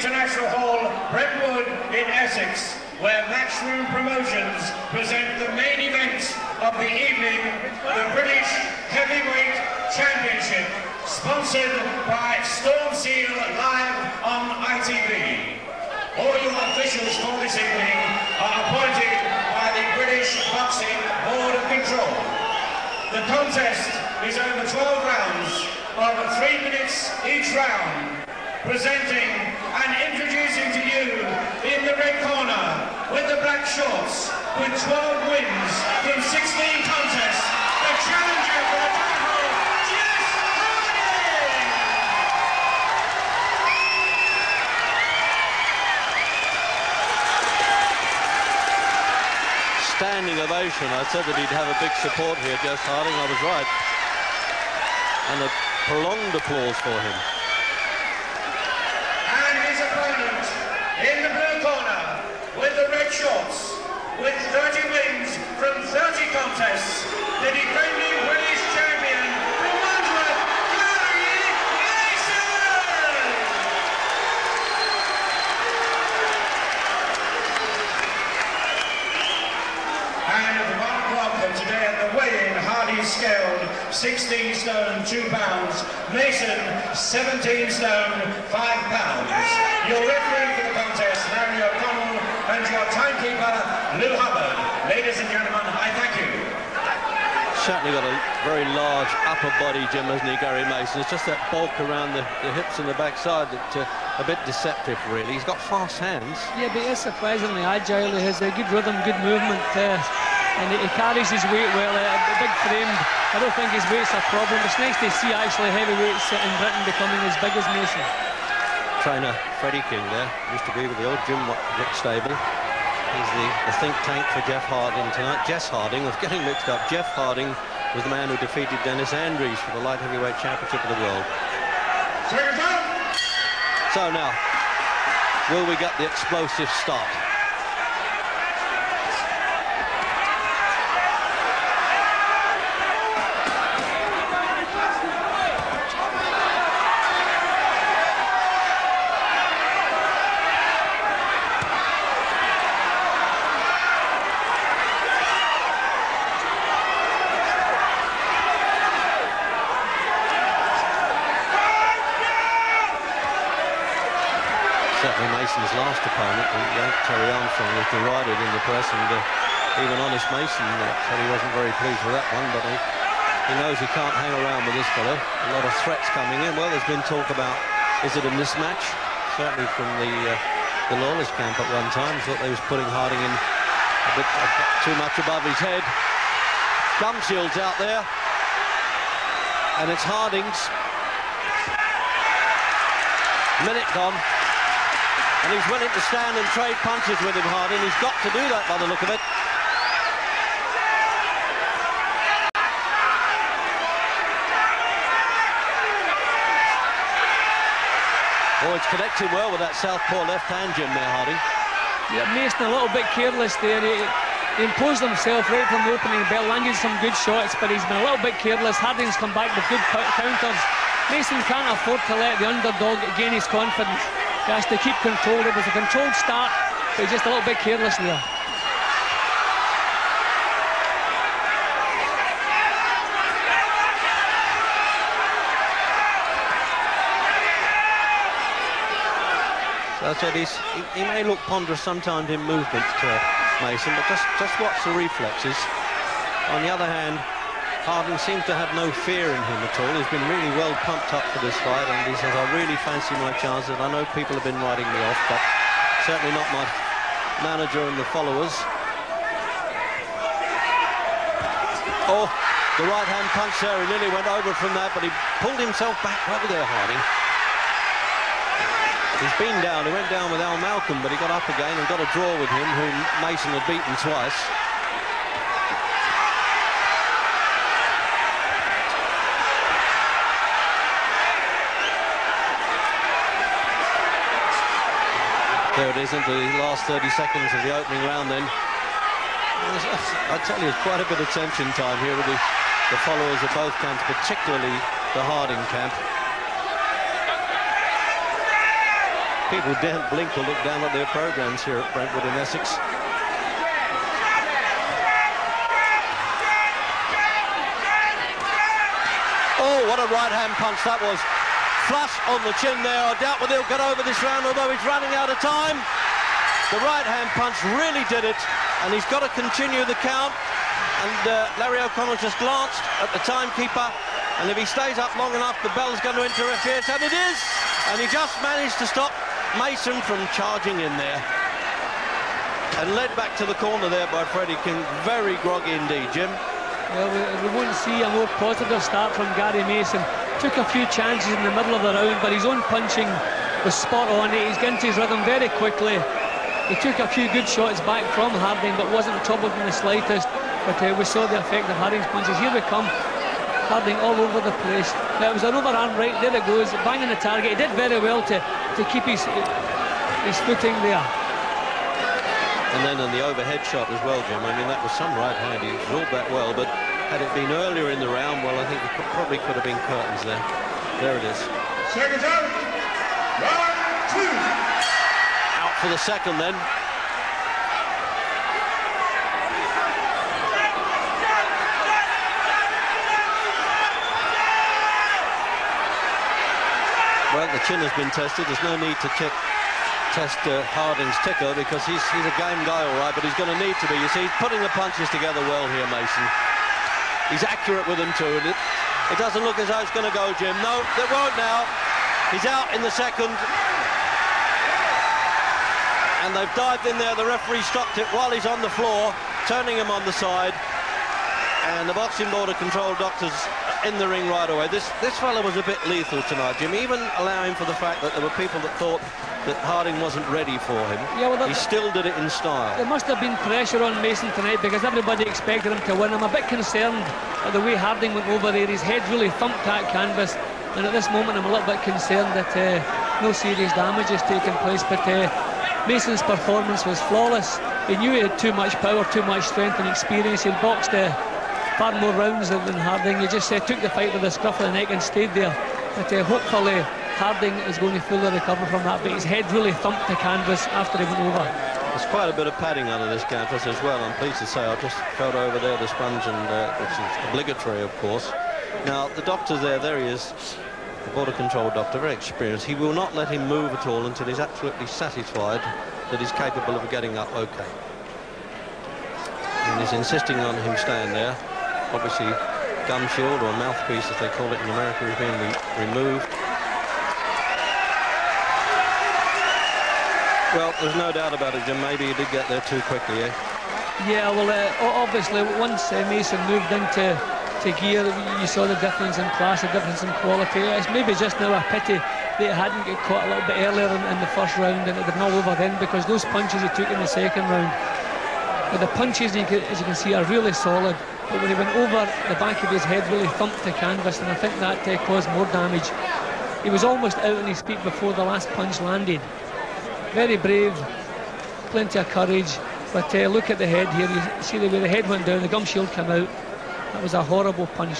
International Hall, Brentwood in Essex, where Matchroom Promotions present the main event of the evening, the British Heavyweight Championship, sponsored by Storm Seal live on ITV. All your officials for this evening are appointed by the British Boxing Board of Control. The contest is over 12 rounds of 3 minutes each round. Presenting and introducing to you in the red corner with the black shorts with 12 wins from 16 contests, the challenger for the title, Jess! Standing ovation. I said that he'd have a big support here, Jess Harding. I was right. And a prolonged applause for him. Opponent in the blue corner with the red shorts with 30 wins from 30 contests, the defending British champion from Wandsworth, Mason! And at 1 o'clock from today at the weigh-in, Hardy scaled 16 stone 2 pounds, Mason 17 stone 5 pounds. Your referee for the contest, Larry O'Connell, and your timekeeper, Lou Hubbard. Ladies and gentlemen, I thank you. Certainly got a very large upper body, Jim, hasn't he, Gary Mason? It's just that bulk around the hips and the backside that a bit deceptive, really. He's got fast hands. Yeah, but he's surprisingly agile. He has a good rhythm, good movement, and he carries his weight well. A big frame. I don't think his weight's a problem. It's nice to see actually heavyweights in Britain becoming as big as Mason. Trainer Freddie King there, used to be with the old Jim Rick stable. He's the think tank for Jeff Harding tonight. Jess Harding was getting mixed up. Jeff Harding was the man who defeated Dennis Andrews for the light heavyweight championship of the world. So now, will we get the explosive start? Mason's last opponent, Terry Armstrong, was derided in the press, and even Honest Mason said he wasn't very pleased with that one, but he knows he can't hang around with this fellow. A lot of threats coming in. Well, there's been talk about, is it a mismatch? Certainly from the Lawless camp at one time, thought they was putting Harding in a bit too much above his head. Gum shields out there, and it's Harding's. Minute gone. And he's willing to stand and trade punches with him, Harding. He's got to do that by the look of it. Oh, it's connecting well with that southpaw left hand, Jim, there, Harding. Yeah, Mason a little bit careless there. He imposed himself right from the opening bell, landed some good shots, but he's been a little bit careless. Harding's come back with good counters. Mason can't afford to let the underdog gain his confidence. He has to keep control. It was a controlled start, but he's just a little bit careless there. So I said he may look ponderous sometimes in movement, Mason, but just watch the reflexes. On the other hand, Harding seems to have no fear in him at all. He's been really well pumped up for this fight, and he says, I really fancy my chances. I know people have been writing me off, but certainly not my manager and the followers. Oh, the right-hand punch there. He nearly went over from that, but he pulled himself back well there, Harding. He's been down. He went down with Al Malcolm, but he got up again and got a draw with him, whom Mason had beaten twice. There it is into the last 30 seconds of the opening round then. I tell you, it's quite a bit of tension time here with the followers of both camps, particularly the Harding camp. People daren't blink or look down at their programmes here at Brentwood in Essex. Oh, what a right-hand punch that was. Flush on the chin there. I doubt whether he'll get over this round, although he's running out of time. The right-hand punch really did it, and he's got to continue the count. And Larry O'Connell just glanced at the timekeeper, and if he stays up long enough, the bell's going to interfere, and it is. And he just managed to stop Mason from charging in there. And led back to the corner there by Freddie King. Very groggy indeed, Jim. Well, we won't see a more positive start from Gary Mason. Took a few chances in the middle of the round, but his own punching was spot on. He's getting to his rhythm very quickly. He took a few good shots back from Harding, but wasn't troubled in the slightest. But we saw the effect of Harding's punches. Here we come. Harding all over the place. Now, it was an overarm right. There it goes, banging the target. He did very well to keep his footing there. And then in the overhead shot as well, Jim. I mean, that was some right hand. He ruled that well, but had it been earlier in the round, well, I think it probably could have been curtains there. There it is. Seconds out. Round 2. Out for the second then. Well, the chin has been tested. There's no need to test Harding's ticker because he's a game guy, all right, but he's going to need to be. You see, he's putting the punches together well here, Mason. He's accurate with them too, and it doesn't look as though it's going to go, Jim. No, it won't now. He's out in the second. And they've dived in there. The referee stopped it while he's on the floor, turning him on the side. And the boxing board of control doctors in the ring right away. This fella was a bit lethal tonight, Jim, even allowing for the fact that there were people that thought that Harding wasn't ready for him. Yeah, well, he still did it in style. There must have been pressure on Mason tonight because everybody expected him to win. I'm a bit concerned at the way Harding went over there. His head really thumped that canvas, and at this moment I'm a little bit concerned that no serious damage is taking place. But Mason's performance was flawless. He knew he had too much power, too much strength and experience. He boxed far more rounds than Harding. He just took the fight with a scruff of the neck and stayed there. But hopefully Harding is going to fully recover from that. But his head really thumped the canvas after he went over. There's quite a bit of padding under this canvas as well. I'm pleased to say I just felt over there the sponge, and which is obligatory, of course. Now the doctor there he is, the border control doctor, very experienced. He will not let him move at all until he's absolutely satisfied that he's capable of getting up okay. And he's insisting on him staying there. Obviously, gum shield or mouthpiece, as they call it in America, is being removed. Well, there's no doubt about it, Jim. Maybe he did get there too quickly, eh? Yeah, well, obviously, once Mason moved into gear, you saw the difference in class, the difference in quality. It's maybe just now a pity that he hadn't got caught a little bit earlier in the first round and it was not over then, because those punches he took in the second round, but the punches, as you can see, are really solid. But when he went over, the back of his head really thumped the canvas, and I think that caused more damage. He was almost out on his feet before the last punch landed. Very brave, plenty of courage, but look at the head here. You see the way the head went down, the gum shield came out. That was a horrible punch.